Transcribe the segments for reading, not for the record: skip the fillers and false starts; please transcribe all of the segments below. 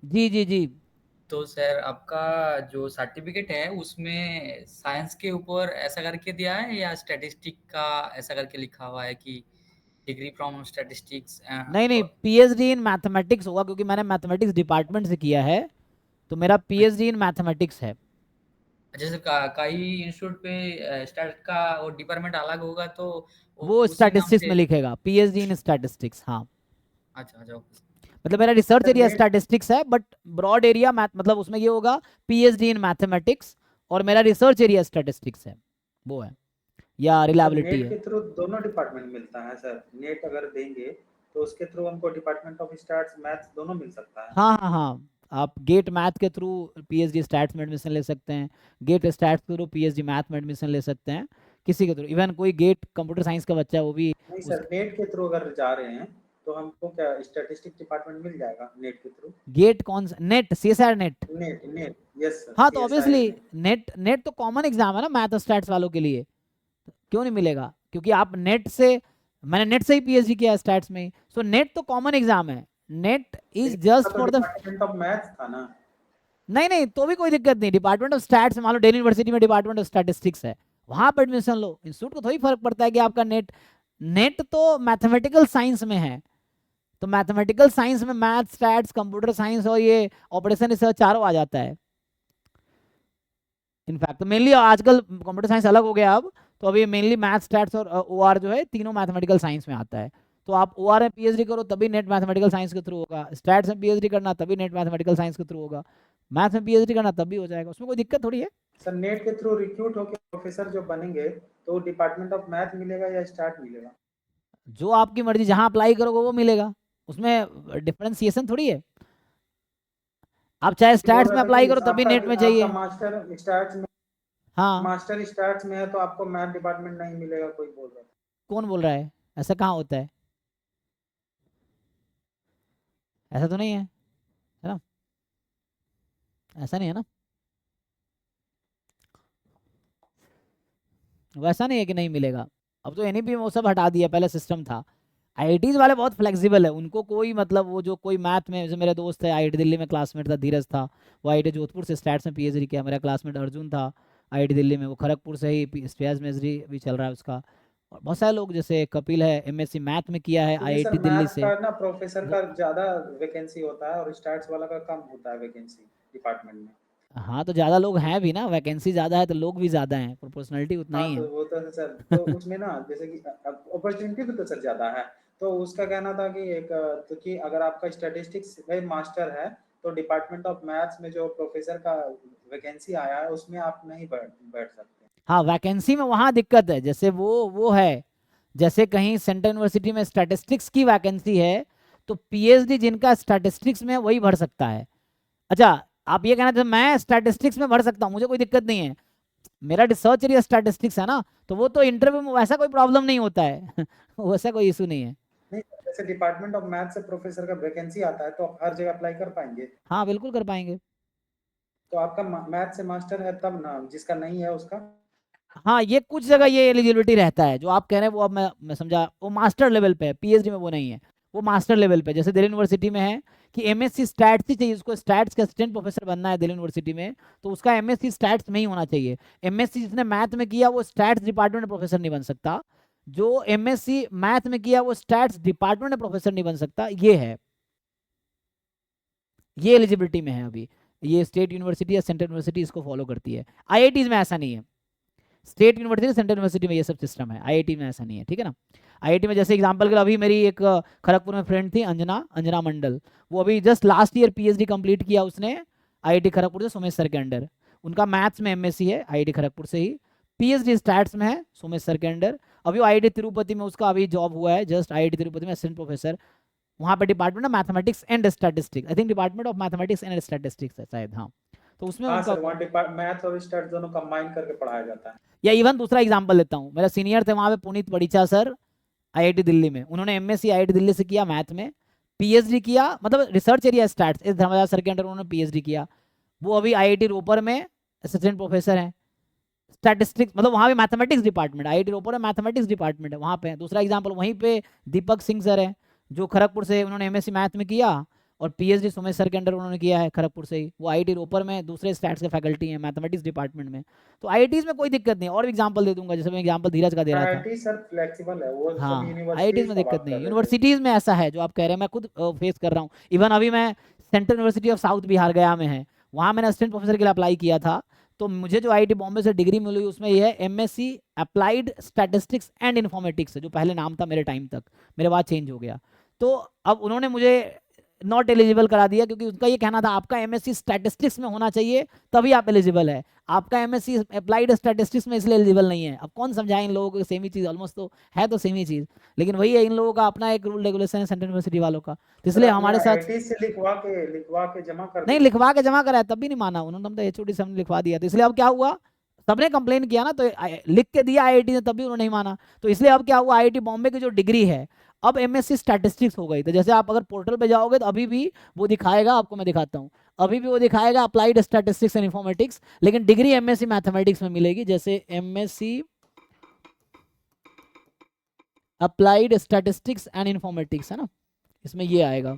जी जी जी। तो सर आपका जो सर्टिफिकेट है उसमें साइंस के ऊपर ऐसा करके दिया है या स्टैटिस्टिक का ऐसा करके लिखा हुआ है कि डिग्री फ्रॉम स्टैटिस्टिक्स? नहीं नहीं, पीएचडी इन मैथमेटिक्स होगा, क्योंकि मैंने मैथमेटिक्स डिपार्टमेंट से किया है, तो मेरा पीएचडी इन मैथमेटिक्स है। जैसे कई इंस्टीट्यूट पे स्टैट का वो डिपार्टमेंट अलग होगा तो वो उसी नाम स्टैटिस्टिक्स से। में लिखेगा, पीएचडी इन स्टैटिस्टिक्स, हाँ। अच्छा अच्छा, ओके। मतलब मेरा research sir area net statistics है, बट ब्रॉड एरिया मैथ, मतलब उसमें ये होगा पीएचडी इन मैथमेटिक्स, और मेरा रिसर्च एरिया स्टैटिस्टिक्स है, वो है, या सर रिलायबिलिटी नेट है। के थ्रू दोनों डिपार्टमेंट मिलता है सर। नेट अगर देंगे तो उसके थ्रू हमको डिपार्टमेंट ऑफ स्टैट्स मैथ्स दोनों मिल सकता है। हाँ हाँ हाँ, आप गेट मैथ के थ्रू पीएचडी स्टैट्स में एडमिशन ले सकते हैं, गेट स्टैट्स के थ्रू पीएचडी मैथ में एडमिशन ले सकते हैं, किसी के थ्रू। इवन कोई गेट कंप्यूटर साइंस का बच्चा है वो भी नहीं उस। सर, नेट के थ्रू अगर जा रहे हैं तो हमको क्या स्टैटिस्टिक्स डिपार्टमेंट मिल जाएगा नेट के थ्रू? गेट कौन सा net, CSR net? Net net yes sir, हाँ तो CSI obviously net. Net, net तो कॉमन एग्जाम है ना मैथ और स्टैट्स वालों के लिए, क्यों नहीं मिलेगा? क्योंकि आप नेट से, मैंने नेट से ही पीएचडी किया है स्टैट्स में, सो नेट तो कॉमन एग्जाम है। नेट इज लेकिन उसका जस्ट तो for the, department of maths था ना। नहीं नहीं तो भी कोई दिक्कत नहीं, डिपार्टमेंट ऑफ स्टैट्स, मान लो दिल्ली यूनिवर्सिटी में डिपार्टमेंट ऑफ स्टैटिस्टिक्स है, वहां पर एडमिशन लो, इंस्टीट्यूट को थोड़ी फर्क पड़ता है कि आपका नेट, नेट तो मैथमेटिकल साइंस में है, तो मैथमेटिकल साइंस में मैथ, स्टैट्स, कंप्यूटर साइंस और ये ऑपरेशन रिसर्च चारों आ जाता है। इनफैक्ट तो मेनली आजकल कंप्यूटर साइंस अलग हो गया अब, तो अभी मेनली मैथ, स्टैट्स और ओआर जो है तीनों मैथमेटिकल साइंस में आता है। तो आप ओआर में पीएचडी करो तभी नेट मैथमेटिकल साइंस के थ्रू होगा, स्टैट्स में पीएचडी करना तभी नेट मैथमेटिकल साइंस के थ्रू होगा, मैथ में पीएचडी करना तब भी हो जाएगा, उसमें कोई दिक्कत थोड़ी है। सर नेट के थ्रू रिक्रूट होकर प्रोफेसर जो बनेंगे तो डिपार्टमेंट ऑफ मैथ मिलेगा या स्टार्ट मिलेगा? जो आपकी मर्जी, जहां अप्लाई करोगे वो मिलेगा, उसमें डिफरेंशिएशन थोड़ी है। आप चाहे ये बोल स्टैट्स रहा में था अप्लाई कि करो तभी आपका नेट में आपका चाहिए। मास्टर स्टार्ट में, हाँ, मास्टर स्टार्ट में है तो आपको मैथ डिपार्टमेंट नहीं मिलेगा, कोई बोल रहा था। कौन बोल रहा है? ऐसा कहाँ होता है? ऐसा तो नहीं है, है ना? ऐसा नहीं है ना? वैसा नहीं है कि नहीं मिलेगा। अब तो एनईपी में वो सब हटा दिया, पहले सिस्टम था। आईआईटीज वाले बहुत फ्लेक्सिबल है, उनको कोई मतलब, वो जो कोई मैथ में, जैसे मेरे दोस्त है आईआईटी दिल्ली में, क्लासमेट था धीरज था, वो आईआईटी जोधपुर से स्टैट्स में पीएचडी किया। मेरा क्लासमेट अर्जुन था आईआईटी दिल्ली में, वो खड़गपुर से ही स्पेस मेजरी भी चल रहा है उसका। और बहुत सारे लोग, जैसे कपिल है एमएससी मैथ में किया है actually sir IIT Delhi math से। का ना प्रोफेसर वो, का ज्यादा वैकेंसी होता है और स्टार्ट्स वाला का कम होता है वैकेंसी डिपार्टमेंट में। हाँ तो ज़्यादा लोग हैं भी ना, वैकेंसी ज़्यादा है तो लोग भी ज़्यादा हैं, प्रोपोर्शनलिटी उतना हाँ ही तो है। वो तो है सर, तो उसमें ना जैसे कि अपॉर्चुनिटी भी तो सर ज्यादा है। तो उसका कहना था कि एक तो कि अगर आपका स्टैटिस्टिक्स में मास्टर है तो डिपार्टमेंट ऑफ मैथ्स में जो प्रोफेसर का वैकेंसी आया है उसमें आप नहीं बैठ बैठ सकते। हाँ वैकेंसी में वहाँ दिक्कत है, जैसे वो है, जैसे कहीं सेंट्रल यूनिवर्सिटी में स्टैटिस्टिक्स की वैकेंसी है, तो पीएचडी जिनका स्टैटिस्टिक्स में है वही भर सकता है। अच्छा, आप ये कहना चाहते, मैं स्टैटिस्टिक्स में भर सकता हूँ, मुझे कोई दिक्कत नहीं है, मेरा रिसर्च एरिया स्टैटिस्टिक्स है ना, तो वो तो इंटरव्यू में वैसा कोई प्रॉब्लम नहीं होता है वैसा कोई इशू नहीं है। नहीं सर, जैसे डिपार्टमेंट ऑफ मैथ्स से प्रोफेसर का वैकेंसी आता है तो आप हर जगह अप्लाई कर पाएंगे? हाँ बिल्कुल कर पाएंगे। तो आपका मैथ से मास्टर है तब ना, जिसका नहीं है उसका? हाँ ये कुछ जगह ये एलिजिबिलिटी रहता है, जो आप कह रहे हैं वो अब मैं समझा, वो मास्टर लेवल पे है, पीएचडी में वो नहीं है, वो मास्टर लेवल पे। जैसे दिल्ली यूनिवर्सिटी में है कि एमएससी स्टैट्स ही चाहिए, उसको स्टैट्स का असिस्टेंट प्रोफेसर बनना है दिल्ली यूनिवर्सिटी में, तो उसका एमएससी स्टैट्स में ही होना चाहिए। एमएससी जिसने मैथ में किया वो स्टैट्स डिपार्टमेंट में प्रोफेसर नहीं बन सकता, जो एमएससी मैथ में किया वो स्टैट्स डिपार्टमेंट में प्रोफेसर नहीं बन सकता, ये है, ये एलिजिबिलिटी में है अभी। ये स्टेट यूनिवर्सिटी या सेंट्रल यूनिवर्सिटी इसको फॉलो करती है, आईआईटीज में ऐसा नहीं है। स्टेट यूनिवर्सिटी, सेंट्रल यूनिवर्सिटी में ये सब सिस्टम है, आईआईटी में ऐसा नहीं है, ठीक है ना? आईआईटी में जैसे एग्जांपल के लिए, अभी मेरी एक खड़गपुर में फ्रेंड थी, अंजना, अंजना मंडल, वो अभी just last year PhD complete किया उसने आईआईटी खड़गपुर से, सोमेश सर के अंडर। उनका मैथ्स में एमएससी है आईआईटी खड़गपुर से ही, पीएचडी स्टैट्स में है सोमेश सर के अंडर। अभी वो आईआईटी तिरुपति में उसका अभी जॉब हुआ है, जस्ट आईआईटी तिरुपति में असिस्टेंट प्रोफेसर, वहाँ पे department of mathematics and statistics, I think department of mathematics and statistics है शायद, हाँ। तो उसमें हाँ उनका, सर, वहाँ मैथ और स्टैट्स दोनों कंबाइन करके पढ़ाया जाता है। या इवन दूसरा एग्जांपल लेता हूँ, मेरा सीनियर थे वहाँ पे पुनीत पड़ीचा सर, आईआईटी दिल्ली में, उन्होंने एमएससी आईआईटी दिल्ली से किया मैथ में, पीएचडी किया, मतलब रिसर्च एरिया स्टैट्स, इस धर्मदास सर के अंडर उन्होंने पीएचडी किया। वो अभी आईआईटी रोपर में असिस्टेंट प्रोफेसर हैं स्टैटिस्टिक्स, मतलब वहाँ पे मैथमेटिक्स डिपार्टमेंट, आईआईटी रोपर में मैथमेटिक्स डिपार्टमेंट है वहाँ पे। दूसरा एग्जाम्पल वहीं पे दीपक सिंह सर है, जो खड़गपुर से, उन्होंने एमएससी मैथ में किया, और पीएचडी सुमेश सर के अंडर उन्होंने किया है खड़गपुर से ही, वो आईआईटी रोपर में दूसरे स्टैट्स के फैकल्टी हैं मैथमेटिक्स डिपार्टमेंट में। तो आईआईटीज में कोई दिक्कत नहीं। और भी एग्जांपल दे दूंगा, जैसे मैं एग्जांपल धीरज का दे रहा था। आईआईटी सर फ्लेक्सिबल है, वो सब हाँ यूनिवर्सिटीज आईआईटीज में का दिक्कत बात नहीं, कर रहे थे। यूनिवर्सिटीज में ऐसा है जो आप कह रहे हैं, मैं खुद फेस कर रहा हूँ। इवन अभी मैं central university of south Bihar गया में है, वहाँ मैंने असिस्टेंट प्रोफेसर के लिए अप्लाई किया था। तो मुझे जो आईआईटी बॉम्बे से डिग्री मिली उसमें ये है MSc applied statistics and informatics, जो पहले नाम था मेरे टाइम तक, मेरे बाद चेंज हो गया। तो अब उन्होंने मुझे नॉट एलिजिबल करा दिया, क्योंकि उनका ये कहना था आपका एमएससी स्टैटिस्टिक्स में होना चाहिए तभी आप एलिजिबल है, आपका एमएससी अप्लाइड स्टैटिस्टिक्स में इसलिए एलिजिबल नहीं है। अब कौन समझाए इन लोगों को, सेम ही चीज़ ऑलमोस्ट तो है, तो सेम ही चीज़, लेकिन वही है इन लोगों का अपना एक रूल रेगुलेशन है सेंट्रल यूनिवर्सिटी वालों का। तो इसलिए हमारे साथ आईआईटी से लिखवा के जमा कर नहीं, दिया। लिखवा के जमा कराया तब भी नहीं माना उन्होंने, हम तो एचओडी से हमने लिखवा दिया। तो इसलिए अब क्या हुआ, सबने कंप्लेन किया ना, तो लिख के दिया आईआईटी ने, तब भी उन्होंने नहीं माना। तो इसलिए अब क्या हुआ, आईआईटी बॉम्बे की जो डिग्री है अब एमएससी स्टैटिस्टिक्स हो गई। तो जैसे आप अगर पोर्टल पे जाओगे तो अभी भी वो दिखाएगा, आपको मैं दिखाता हूँ, अभी भी वो दिखाएगा अप्लाइड स्टैटिस्टिक्स एंड इन्फॉर्मेटिक्स, लेकिन डिग्री एमएससी मैथमेटिक्स में मिलेगी। जैसे MSc applied statistics and informatics है ना, इसमें ये आएगा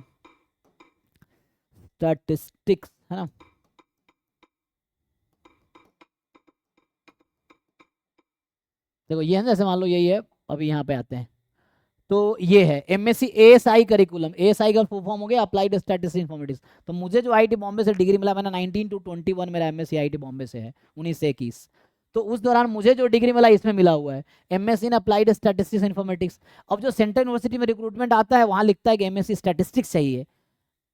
स्टैटिस्टिक्स, है ना। देखो ये है ना, जैसे मान लो यही है, अभी यहाँ पे आते हैं तो ये है एमएससी एएसआई करिकुलम, एएसआई का फुल फॉर्म हो गया अप्लाइड स्टैटिस्टिक्स इन्फॉर्मेटिक्स। तो मुझे जो आईआईटी बॉम्बे से डिग्री मिला, मैंने 19 to 21 मेरा एमएससी आईआईटी बॉम्बे से है, 19 से 21, तो उस दौरान मुझे जो डिग्री मिला इसमें मिला हुआ है MSc in applied statistics informatics. अब जो सेंट्रल यूनिवर्सिटी में रिक्रूटमेंट आता है वहाँ लिखता है कि एमएससी स्टैटिस्टिक्स चाहिए,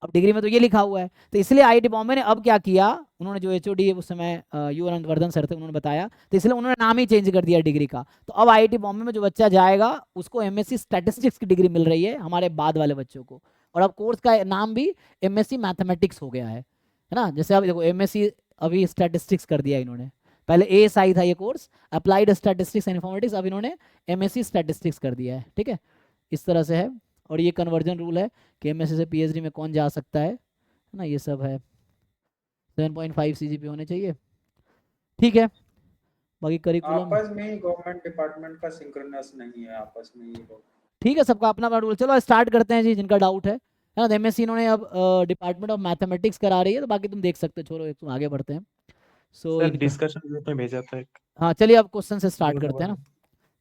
अब डिग्री में तो ये लिखा हुआ है। तो इसलिए आईआईटी बॉम्बे ने अब क्या किया, उन्होंने जो एचओडी उस समय यू अनंतवर्धन सर थे, उन्होंने बताया, तो इसलिए उन्होंने नाम ही चेंज कर दिया डिग्री का। तो अब आईआईटी बॉम्बे में जो बच्चा जाएगा उसको एमएससी स्टैटिस्टिक्स की डिग्री मिल रही है, हमारे बाद वाले बच्चों को। और अब कोर्स का नाम भी एमएससी मैथमेटिक्स हो गया है ना। जैसे अब देखो एमएससी अभी स्टैटिस्टिक्स कर दिया इन्होंने, पहले एएसआई था ये course applied statistics and informatics, अब इन्होंने एमएससी स्टैटिस्टिक्स कर दिया है, ठीक है, इस तरह से है। और ये कन्वर्जन रूल है कि एमएससी से पीएचडी में कौन जा सकता है ना, ये सब है। 7.5 सीजीपी होने चाहिए, ठीक है। बाकी करिकुलम आपस में ही गवर्नमेंट डिपार्टमेंट का सिंक्रोनस नहीं है, आपस में ही लोग, ठीक है, सबका अपना अपना रूल। चलो स्टार्ट करते हैं जी, जिनका डाउट है ना। एमएससी इन्होंने अब डिपार्टमेंट ऑफ मैथमेटिक्स करा रही है, तो बाकी तुम देख सकते हो, छोड़ो एक तुम आगे बढ़ते हैं। सो सर डिस्कशन ग्रुप में भेजा था एक। हाँ चलिए अब क्वेश्चन से स्टार्ट वो करते हैं ना। वाला।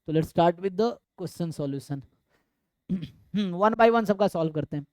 तो let's start with the question solution. 1 by 1 सबका सॉल्व करते हैं।